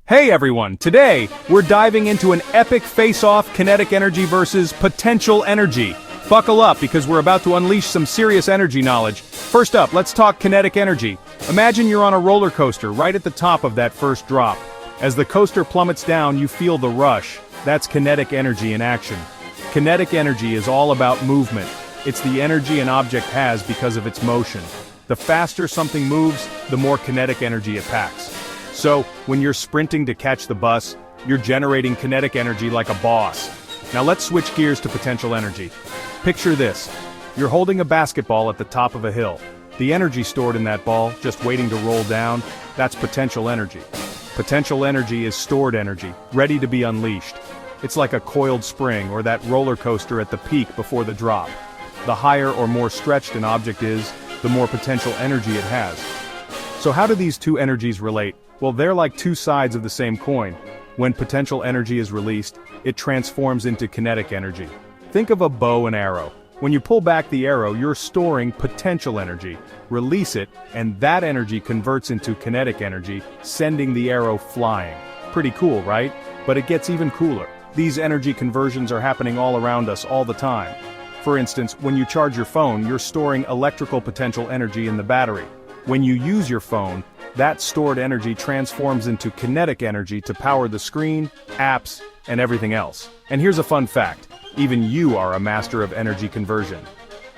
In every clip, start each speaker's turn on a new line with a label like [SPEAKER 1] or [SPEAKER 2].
[SPEAKER 1] Hey everyone, today, we're diving into an epic face-off kinetic energy versus potential energy. Buckle up because we're about to unleash some serious energy knowledge. First up, let's talk kinetic energy. Imagine you're on a roller coaster right at the top of that first drop. As the coaster plummets down, you feel the rush. That's kinetic energy in action. Kinetic energy is all about movement. It's the energy an object has because of its motion. The faster something moves, the more kinetic energy it packs. So, when you're sprinting to catch the bus, you're generating kinetic energy like a boss. Now let's switch gears to potential energy. Picture this. You're holding a basketball at the top of a hill. The energy stored in that ball, just waiting to roll down, that's potential energy. Potential energy is stored energy, ready to be unleashed. It's like a coiled spring or that roller coaster at the peak before the drop. The higher or more stretched an object is, the more potential energy it has. So how do these two energies relate? Well, they're like two sides of the same coin. When potential energy is released, it transforms into kinetic energy. Think of a bow and arrow. When you pull back the arrow, you're storing potential energy. Release it, and that energy converts into kinetic energy, sending the arrow flying. Pretty cool, right? But it gets even cooler. These energy conversions are happening all around us all the time. For instance, when you charge your phone, you're storing electrical potential energy in the battery. When you use your phone, that stored energy transforms into kinetic energy to power the screen, apps, and everything else. And here's a fun fact, even you are a master of energy conversion.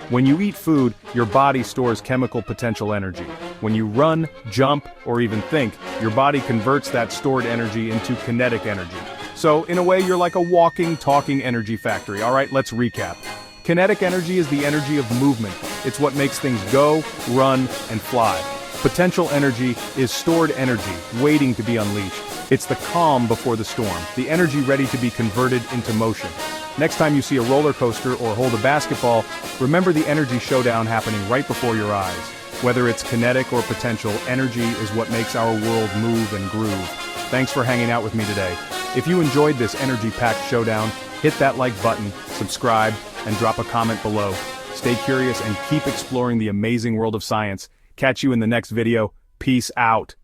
[SPEAKER 1] When you eat food, your body stores chemical potential energy. When you run, jump, or even think, your body converts that stored energy into kinetic energy. So, in a way, you're like a walking, talking energy factory. Alright, let's recap. Kinetic energy is the energy of movement. It's what makes things go, run, and fly. Potential energy is stored energy, waiting to be unleashed. It's the calm before the storm, the energy ready to be converted into motion. Next time you see a roller coaster or hold a basketball, remember the energy showdown happening right before your eyes. Whether it's kinetic or potential, energy is what makes our world move and groove. Thanks for hanging out with me today. If you enjoyed this energy-packed showdown, hit that like button, subscribe, and drop a comment below. Stay curious and keep exploring the amazing world of science. Catch you in the next video. Peace out.